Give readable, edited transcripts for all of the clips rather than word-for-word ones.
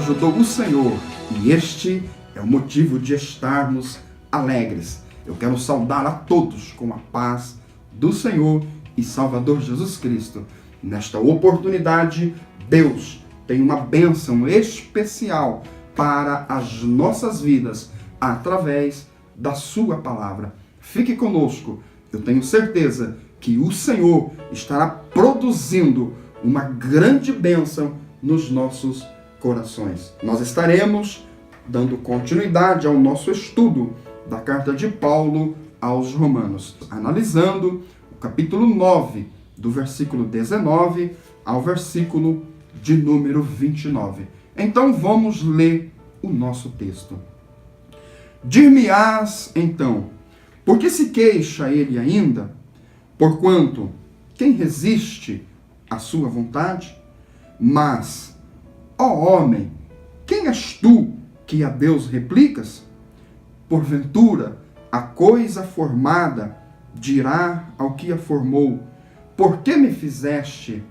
ajudou o Senhor e este é o motivo de estarmos alegres. Eu quero saudar a todos com a paz do Senhor e Salvador Jesus Cristo. Nesta oportunidade, Deus tem uma bênção especial para as nossas vidas através da sua palavra. Fique conosco. Eu tenho certeza que o Senhor estará produzindo uma grande bênção nos nossos corações. Nós estaremos dando continuidade ao nosso estudo da carta de Paulo aos Romanos, analisando o capítulo 9, do versículo 19 ao versículo de número 29. Então vamos ler o nosso texto. Dir-me-ás, então, por que se queixa ele ainda? Porquanto, quem resiste à sua vontade? Mas, ó homem, quem és tu que a Deus replicas? Porventura, a coisa formada dirá ao que a formou, por que me fizeste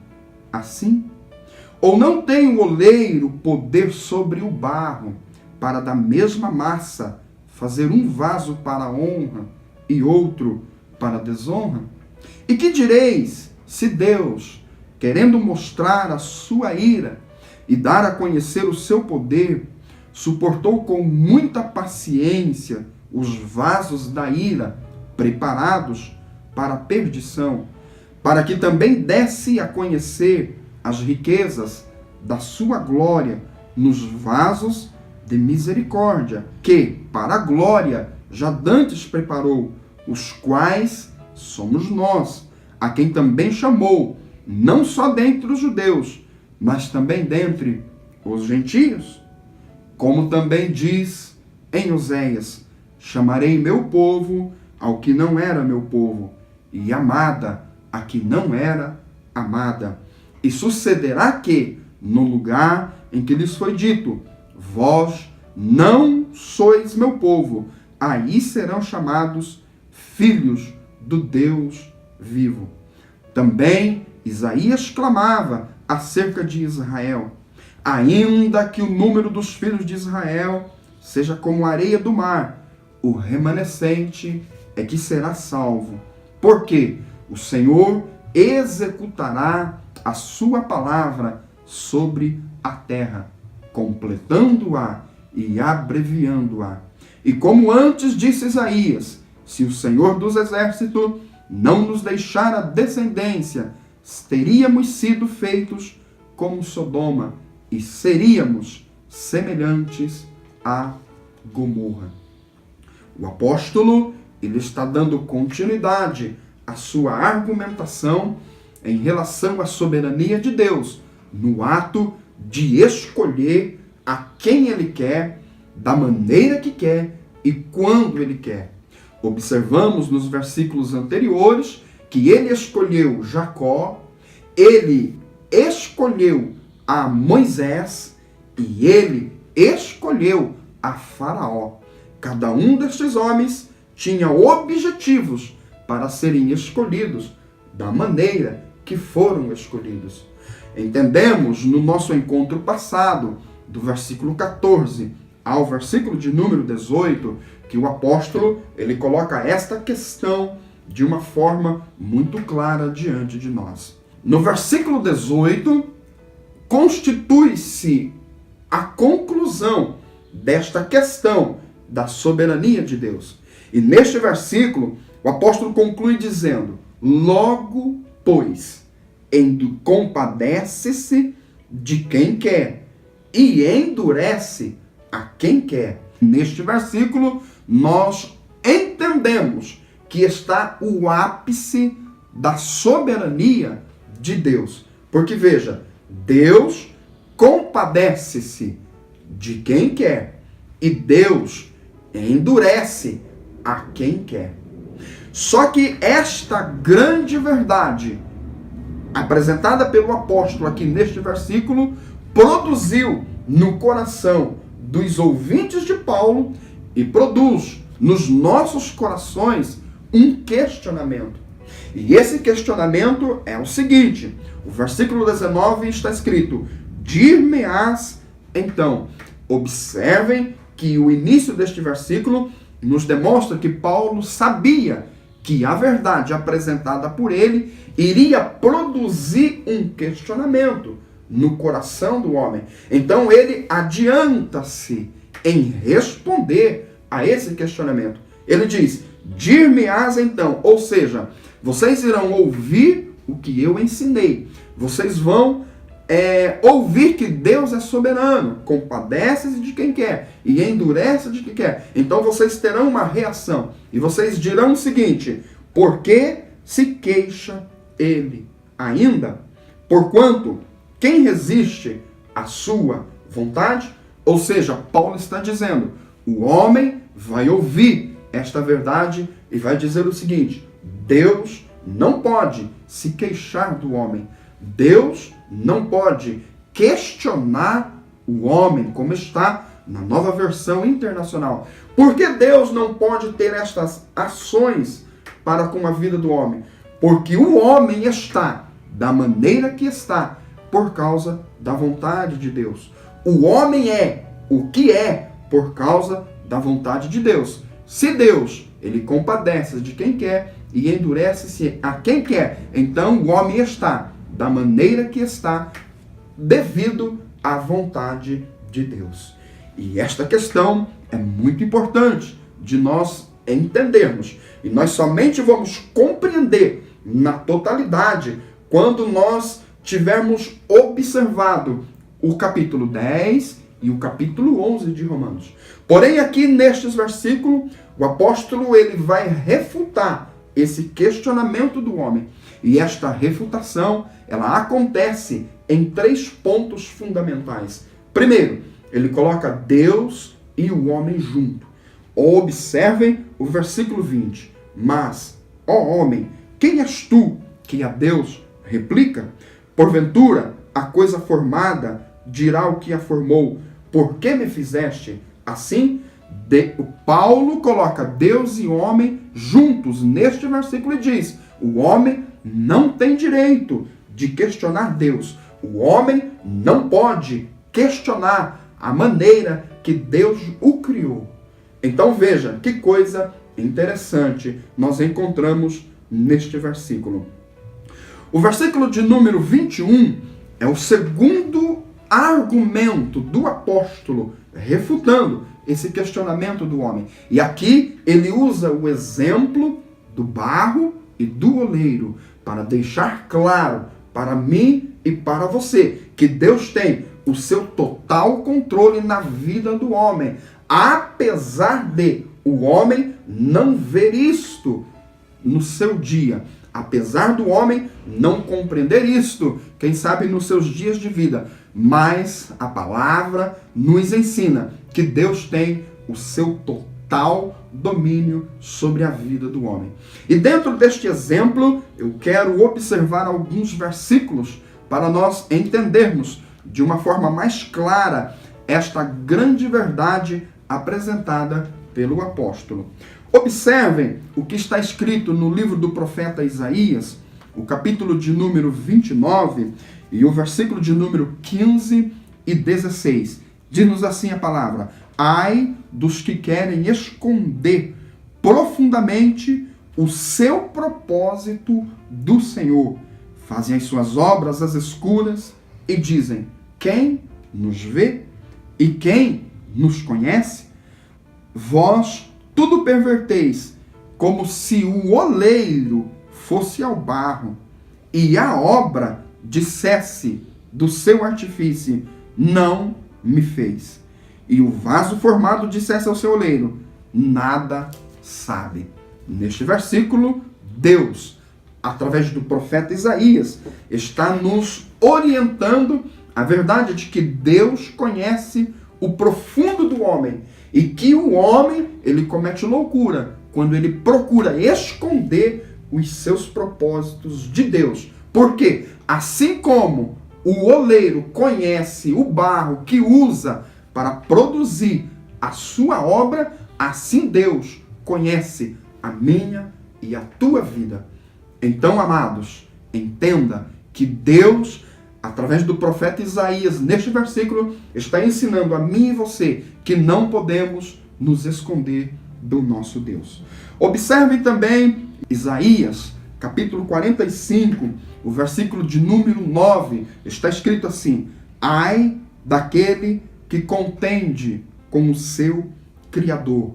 assim? Ou não tem o oleiro poder sobre o barro, para da mesma massa fazer um vaso para honra e outro para desonra? E que direis se Deus, querendo mostrar a sua ira e dar a conhecer o seu poder, suportou com muita paciência os vasos da ira preparados para a perdição, para que também desse a conhecer as riquezas da sua glória nos vasos de misericórdia, que para a glória já dantes preparou, os quais somos nós, a quem também chamou, não só dentre os judeus, mas também dentre os gentios. Como também diz em Oséias, chamarei meu povo ao que não era meu povo, e amada a que não era amada. E sucederá que, no lugar em que lhes foi dito, vós não sois meu povo, aí serão chamados filhos do Deus vivo. Também Isaías clamava acerca de Israel, ainda que o número dos filhos de Israel seja como a areia do mar, o remanescente é que será salvo, porque o Senhor executará a sua palavra sobre a terra, completando-a e abreviando-a. E como antes disse Isaías, se o Senhor dos exércitos não nos deixar a descendência, teríamos sido feitos como Sodoma e seríamos semelhantes a Gomorra. O apóstolo, ele está dando continuidade à sua argumentação em relação à soberania de Deus, no ato de escolher a quem ele quer, da maneira que quer e quando ele quer. Observamos nos versículos anteriores que ele escolheu Jacó, ele escolheu a Moisés e ele escolheu a Faraó. Cada um destes homens tinha objetivos para serem escolhidos da maneira que foram escolhidos. Entendemos no nosso encontro passado, do versículo 14 ao versículo de número 18, que o apóstolo ele coloca esta questão de uma forma muito clara diante de nós. No versículo 18, constitui-se a conclusão desta questão da soberania de Deus. E neste versículo, o apóstolo conclui dizendo, logo, pois, compadece-se de quem quer e endurece a quem quer. Neste versículo, nós entendemos que está o ápice da soberania de Deus. Porque veja, Deus compadece-se de quem quer e Deus endurece a quem quer. Só que esta grande verdade, apresentada pelo apóstolo aqui neste versículo, produziu no coração dos ouvintes de Paulo e produz nos nossos corações um questionamento. E esse questionamento é o seguinte: o versículo 19 está escrito: dir-me-ás Então, observem que o início deste versículo nos demonstra que Paulo sabia que a verdade apresentada por ele iria produzir um questionamento no coração do homem. Então ele adianta-se em responder a esse questionamento. Ele diz: dir-me-ás então, ou seja, vocês irão ouvir o que eu ensinei. Vocês vão ouvir que Deus é soberano, compadece-se de quem quer e endurece de quem quer. Então vocês terão uma reação e vocês dirão o seguinte: por que se queixa ele ainda? Porquanto quem resiste à sua vontade? Ou seja, Paulo está dizendo, o homem vai ouvir esta verdade e vai dizer o seguinte: Deus não pode se queixar do homem. Deus não pode questionar o homem, como está na Nova Versão Internacional. Por que Deus não pode ter estas ações para com a vida do homem? Porque o homem está da maneira que está por causa da vontade de Deus. O homem é o que é por causa da vontade de Deus. Se Deus, ele compadece de quem quer e endurece-se a quem quer, então o homem está da maneira que está devido à vontade de Deus. E esta questão é muito importante de nós entendermos. E nós somente vamos compreender na totalidade quando nós tivermos observado o capítulo 10 e o capítulo 11 de Romanos. Porém, aqui nestes versículos, o apóstolo ele vai refutar esse questionamento do homem. E esta refutação, ela acontece em 3 pontos fundamentais. Primeiro, ele coloca Deus e o homem junto. Observem o versículo 20. Mas, ó homem, quem és tu que a Deus replica? Porventura, a coisa formada dirá o que a formou. Por que me fizeste assim? O Paulo coloca Deus e homem juntos neste versículo e diz: o homem não tem direito de questionar Deus. O homem não pode questionar a maneira que Deus o criou. Então veja que coisa interessante nós encontramos neste versículo. O versículo de número 21 é o segundo argumento do apóstolo refutando esse questionamento do homem. E aqui ele usa o exemplo do barro e do oleiro para deixar claro para mim e para você que Deus tem o seu total controle na vida do homem, apesar de o homem não ver isto no seu dia, apesar do homem não compreender isto, quem sabe nos seus dias de vida, mas a palavra nos ensina que Deus tem o seu total domínio sobre a vida do homem. E dentro deste exemplo, eu quero observar alguns versículos para nós entendermos de uma forma mais clara esta grande verdade apresentada pelo apóstolo. Observem o que está escrito no livro do profeta Isaías, o capítulo de número 29 e o versículo de número 15 e 16. Diz-nos assim a palavra: ai dos que querem esconder profundamente o seu propósito do Senhor. Fazem as suas obras às escuras e dizem: quem nos vê e quem nos conhece? Vós tudo perverteis, como se o oleiro fosse ao barro, e a obra dissesse do seu artifício: não me fez. E o vaso formado dissesse ao seu oleiro: nada sabe. Neste versículo, Deus, através do profeta Isaías, está nos orientando a verdade de que Deus conhece o profundo do homem e que o homem, ele comete loucura quando ele procura esconder os seus propósitos de Deus. Porque assim como o oleiro conhece o barro que usa para produzir a sua obra, assim Deus conhece a minha e a tua vida. Então, amados, entenda que Deus através do profeta Isaías, neste versículo, está ensinando a mim e você que não podemos nos esconder do nosso Deus. Observe também Isaías, capítulo 45, o versículo de número 9, está escrito assim: ai daquele que contende com o seu Criador,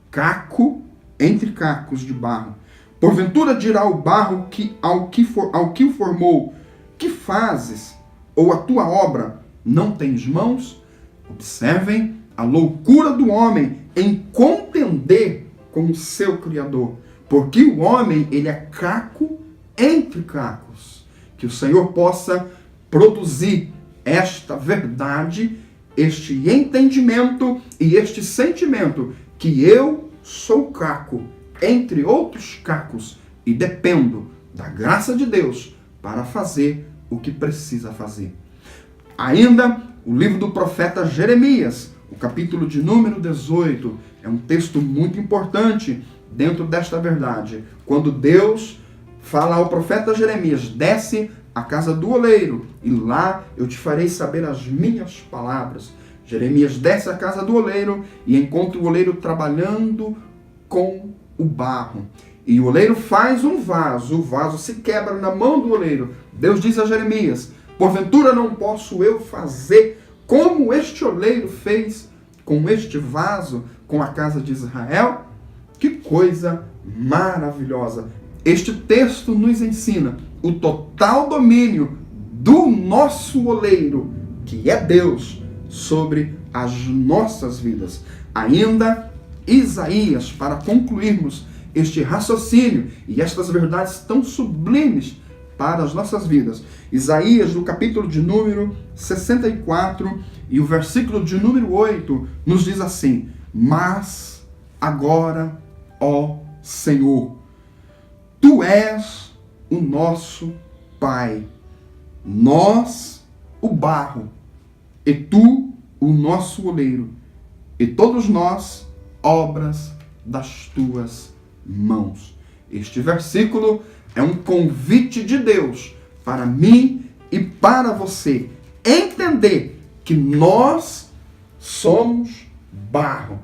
caco entre cacos de barro. Porventura dirá o barro ao que o formou: que fazes? Ou a tua obra não tens mãos? Observem a loucura do homem em contender com o seu Criador. Porque o homem, ele é caco entre cacos. Que o Senhor possa produzir esta verdade, este entendimento e este sentimento que eu sou caco entre outros cacos e dependo da graça de Deus para fazer o que precisa fazer. Ainda o livro do profeta Jeremias, o capítulo de número 18, é um texto muito importante dentro desta verdade. Quando Deus fala ao profeta Jeremias: desce à casa do oleiro e lá eu te farei saber as minhas palavras. Jeremias desce à casa do oleiro e encontra o oleiro trabalhando com o barro. E o oleiro faz um vaso, o vaso se quebra na mão do oleiro. Deus diz a Jeremias: porventura não posso eu fazer como este oleiro fez com este vaso, com a casa de Israel? Que coisa maravilhosa! Este texto nos ensina o total domínio do nosso oleiro, que é Deus, sobre as nossas vidas. Ainda Isaías, para concluirmos este raciocínio e estas verdades tão sublimes para as nossas vidas. Isaías, no capítulo de número 64 e o versículo de número 8, nos diz assim: mas agora, ó Senhor, Tu és o nosso Pai, nós o barro, e Tu o nosso oleiro, e todos nós obras das Tuas mãos. Este versículo é um convite de Deus para mim e para você entender que nós somos barro,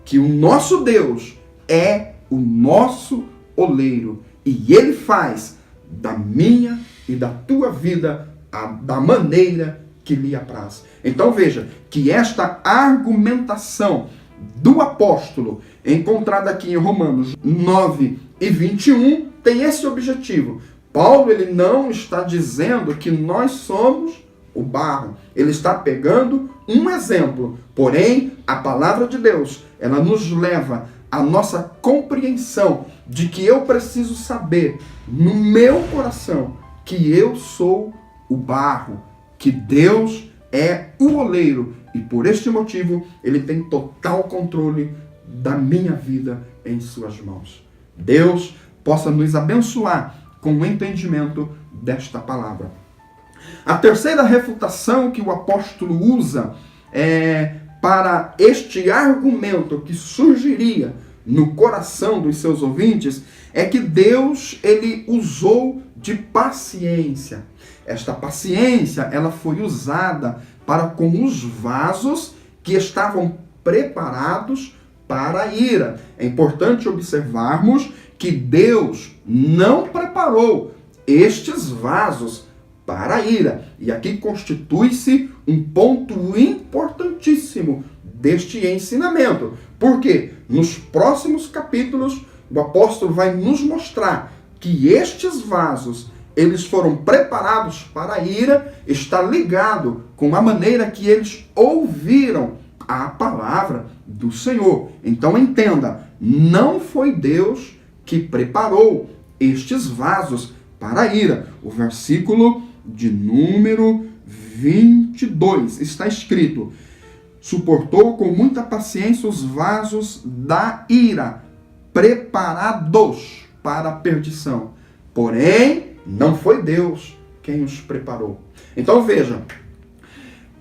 que o nosso Deus é o nosso oleiro e Ele faz da minha e da tua vida da maneira que lhe apraz. Então veja que esta argumentação do apóstolo, encontrada aqui em Romanos 9 e 21, tem esse objetivo. Paulo, ele não está dizendo que nós somos o barro. Ele está pegando um exemplo. Porém, a palavra de Deus, ela nos leva à nossa compreensão de que eu preciso saber no meu coração que eu sou o barro, que Deus é o oleiro e por este motivo ele tem total controle da minha vida em suas mãos. Deus possa nos abençoar com o entendimento desta palavra. A terceira refutação que o apóstolo usa para este argumento que surgiria no coração dos seus ouvintes é que Deus, ele usou de paciência. Esta paciência, ela foi usada para com os vasos que estavam preparados para a ira. É importante observarmos que Deus não preparou estes vasos para a ira. E aqui constitui-se um ponto importantíssimo deste ensinamento. Porque nos próximos capítulos o apóstolo vai nos mostrar que estes vasos, eles foram preparados para a ira, está ligado com a maneira que eles ouviram a palavra do Senhor. Então entenda, não foi Deus que preparou estes vasos para a ira. O versículo de número 22 está escrito: suportou com muita paciência os vasos da ira, preparados para a perdição. Porém, não foi Deus quem os preparou. Então veja,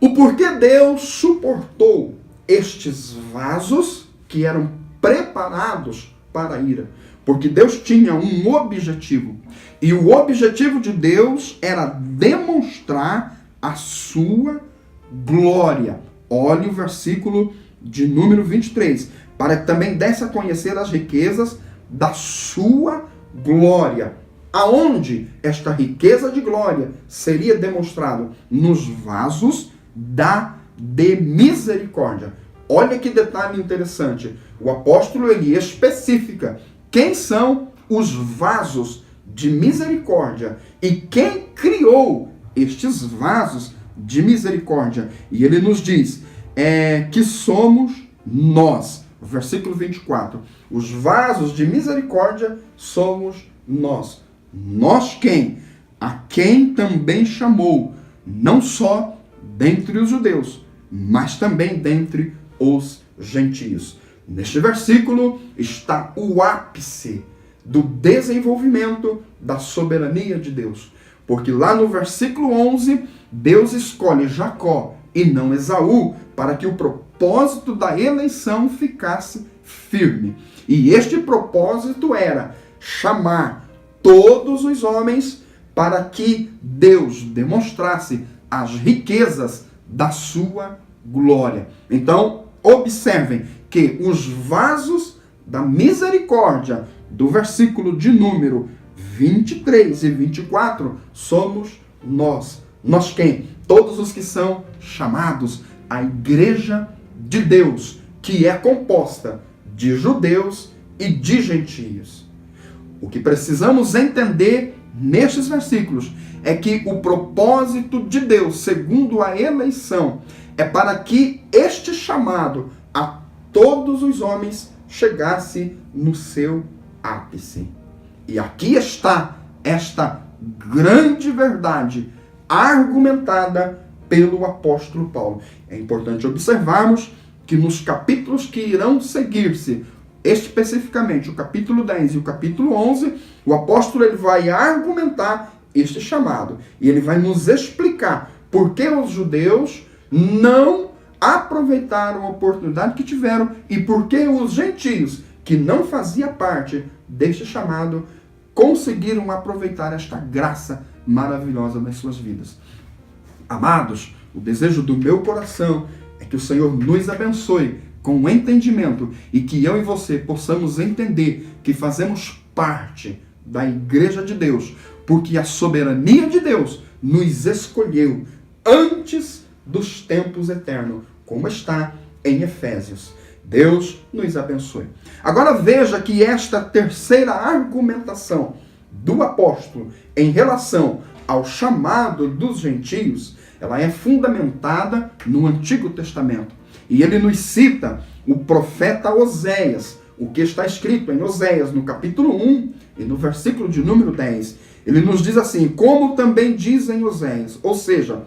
o porquê Deus suportou estes vasos que eram preparados para a ira. Porque Deus tinha um objetivo. E o objetivo de Deus era demonstrar a sua glória. Olhe o versículo de número 23. Para que também desse a conhecer as riquezas da sua glória. Aonde esta riqueza de glória seria demonstrada? Nos vasos de misericórdia. Olha que detalhe interessante. O apóstolo ele especifica quem são os vasos de misericórdia e quem criou estes vasos de misericórdia. E ele nos diz que somos nós. Versículo 24. Os vasos de misericórdia somos nós. Nós quem? A quem também chamou, não só dentre os judeus, mas também dentre os gentios. Neste versículo está o ápice do desenvolvimento da soberania de Deus. Porque lá no versículo 11, Deus escolhe Jacó e não Esaú, para que o propósito da eleição ficasse firme. E este propósito era chamar todos os homens para que Deus demonstrasse as riquezas da sua glória. Então, observem que os vasos da misericórdia do versículo de número 23 e 24 somos nós. Nós quem? Todos os que são chamados à igreja de Deus, que é composta de judeus e de gentios. O que precisamos entender nestes versículos é que o propósito de Deus, segundo a eleição, é para que este chamado a todos os homens chegasse no seu ápice. E aqui está esta grande verdade argumentada pelo apóstolo Paulo. É importante observarmos que nos capítulos que irão seguir-se, especificamente o capítulo 10 e o capítulo 11, o apóstolo ele vai argumentar este chamado. E ele vai nos explicar por que os judeus não aproveitaram a oportunidade que tiveram e por que os gentios, que não faziam parte deste chamado, conseguiram aproveitar esta graça maravilhosa nas suas vidas. Amados, o desejo do meu coração é que o Senhor nos abençoe com entendimento e que eu e você possamos entender que fazemos parte da igreja de Deus, porque a soberania de Deus nos escolheu antes dos tempos eternos, como está em Efésios. Deus nos abençoe. Agora veja que esta terceira argumentação do apóstolo em relação ao chamado dos gentios, ela é fundamentada no Antigo Testamento. E ele nos cita o profeta Oséias, o que está escrito em Oséias, no capítulo 1 e no versículo de número 10. Ele nos diz assim, como também diz em Oséias, ou seja,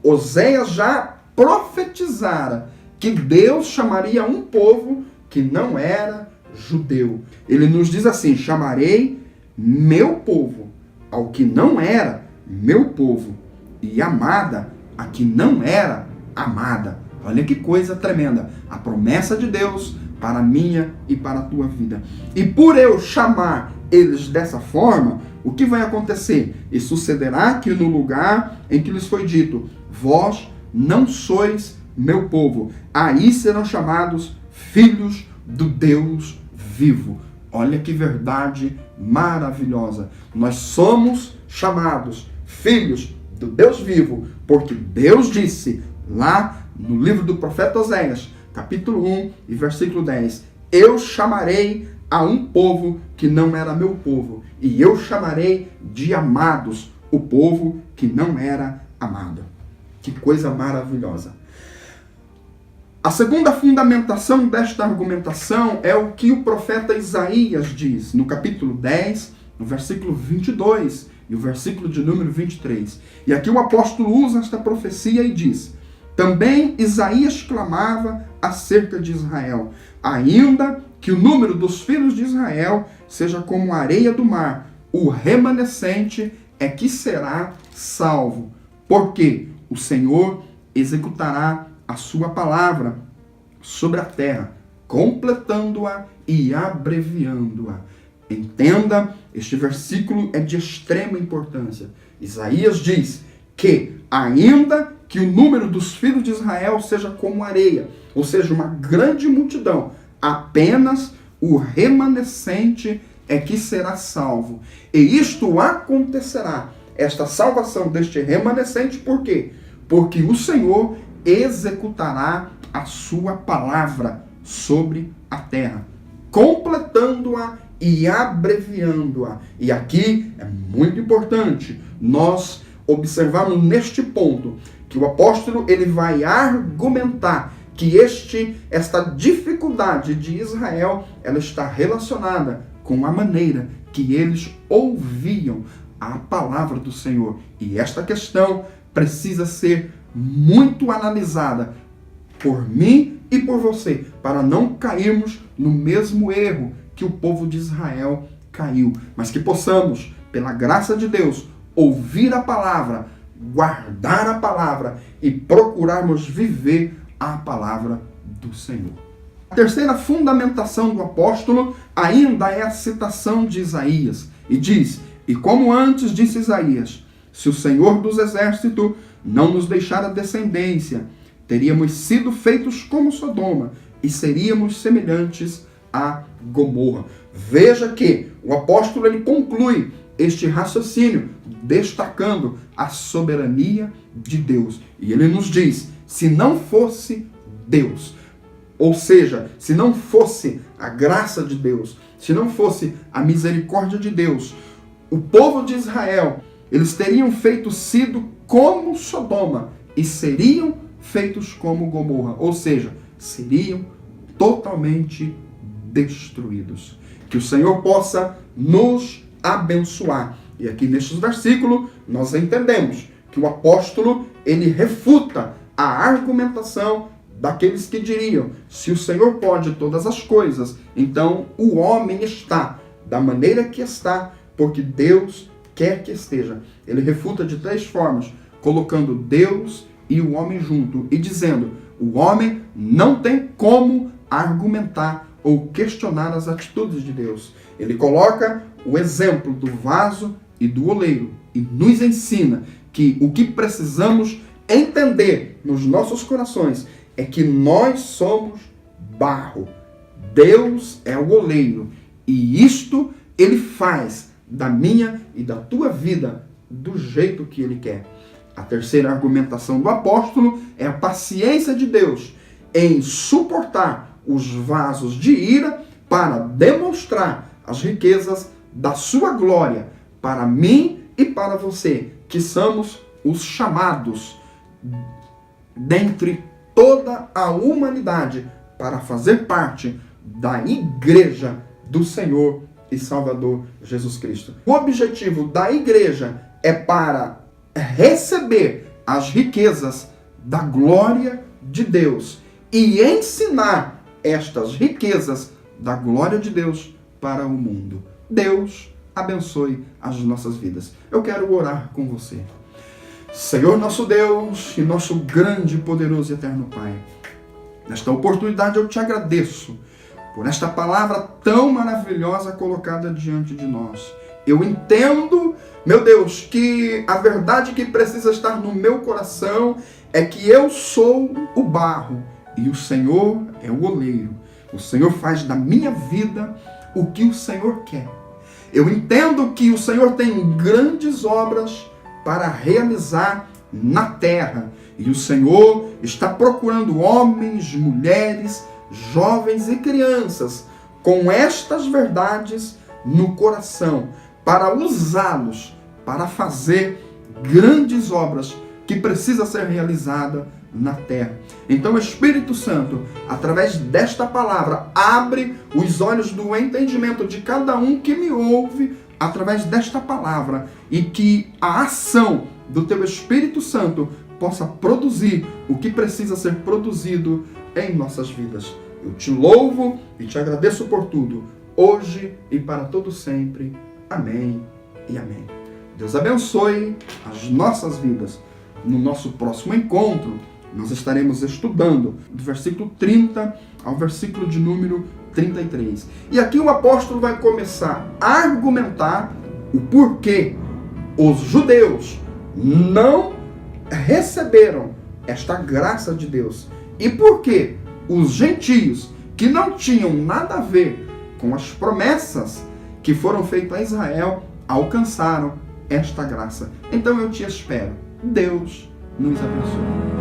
Oséias já profetizara que Deus chamaria um povo que não era judeu. Ele nos diz assim, chamarei meu povo ao que não era meu povo, e amada a que não era amada. Olha que coisa tremenda. A promessa de Deus para a minha e para a tua vida. E por eu chamar eles dessa forma, o que vai acontecer? E sucederá que no lugar em que lhes foi dito, vós não sois meu povo, aí serão chamados filhos do Deus vivo. Olha que verdade maravilhosa. Nós somos chamados filhos do Deus vivo, porque Deus disse lá no livro do profeta Oséias, capítulo 1 e versículo 10, eu chamarei a um povo que não era meu povo, e eu chamarei de amados o povo que não era amado. Que coisa maravilhosa. A segunda fundamentação desta argumentação é o que o profeta Isaías diz no capítulo 10, no versículo 22 e o versículo de número 23. E aqui o apóstolo usa esta profecia e diz, também Isaías clamava acerca de Israel, ainda que o número dos filhos de Israel seja como a areia do mar, o remanescente é que será salvo, porque o Senhor executará a sua palavra sobre a terra, completando-a e abreviando-a. Entenda, este versículo é de extrema importância. Isaías diz que, ainda que o número dos filhos de Israel seja como areia, ou seja, uma grande multidão, apenas o remanescente é que será salvo. E isto acontecerá, esta salvação deste remanescente, por quê? Porque o Senhor executará a sua palavra sobre a terra, completando-a e abreviando-a. E aqui é muito importante nós observarmos neste ponto que o apóstolo ele vai argumentar que esta dificuldade de Israel ela está relacionada com a maneira que eles ouviam a palavra do Senhor. E esta questão precisa ser muito analisada por mim e por você, para não cairmos no mesmo erro que o povo de Israel caiu, mas que possamos, pela graça de Deus, ouvir a palavra, guardar a palavra e procurarmos viver a palavra do Senhor. A terceira fundamentação do apóstolo ainda é a citação de Isaías, e diz: e como antes disse Isaías, se o Senhor dos exércitos não nos deixara descendência, teríamos sido feitos como Sodoma e seríamos semelhantes a Gomorra. Veja que o apóstolo ele conclui este raciocínio destacando a soberania de Deus. E ele nos diz, se não fosse Deus, ou seja, se não fosse a graça de Deus, se não fosse a misericórdia de Deus, o povo de Israel, eles teriam sido como Sodoma e seriam feitos como Gomorra, ou seja, seriam totalmente destruídos. Que o Senhor possa nos abençoar. E aqui nestes versículos nós entendemos que o apóstolo ele refuta a argumentação daqueles que diriam, se o Senhor pode todas as coisas, então o homem está da maneira que está, porque Deus quer que esteja. Ele refuta de três formas, colocando Deus e o homem junto e dizendo, o homem não tem como argumentar ou questionar as atitudes de Deus. Ele coloca o exemplo do vaso e do oleiro e nos ensina que o que precisamos entender nos nossos corações é que nós somos barro. Deus é o oleiro e isto ele faz da minha e da tua vida do jeito que ele quer. A terceira argumentação do apóstolo é a paciência de Deus em suportar os vasos de ira para demonstrar as riquezas da sua glória para mim e para você, que somos os chamados dentre toda a humanidade para fazer parte da igreja do Senhor e Salvador Jesus Cristo. O objetivo da igreja é para receber as riquezas da glória de Deus e ensinar estas riquezas da glória de Deus para o mundo. Deus abençoe as nossas vidas. Eu quero orar com você. Senhor nosso Deus e nosso grande, poderoso e eterno Pai, nesta oportunidade eu te agradeço por esta palavra tão maravilhosa colocada diante de nós. Eu entendo, meu Deus, que a verdade que precisa estar no meu coração é que eu sou o barro e o Senhor é o oleiro. O Senhor faz da minha vida o que o Senhor quer. Eu entendo que o Senhor tem grandes obras para realizar na terra. E o Senhor está procurando homens, mulheres, jovens e crianças com estas verdades no coração, para usá-los para fazer grandes obras que precisa ser realizada na terra. Então, Espírito Santo, através desta palavra, abre os olhos do entendimento de cada um que me ouve através desta palavra e que a ação do teu Espírito Santo possa produzir o que precisa ser produzido em nossas vidas. Eu te louvo e te agradeço por tudo, hoje e para todo sempre. Amém e amém. Deus abençoe as nossas vidas. No nosso próximo encontro, nós estaremos estudando do versículo 30 ao versículo de número 33. E aqui o apóstolo vai começar a argumentar o porquê os judeus não receberam esta graça de Deus. E porquê os gentios, que não tinham nada a ver com as promessas que foram feitas a Israel, alcançaram esta graça. Então eu te espero. Deus nos abençoe.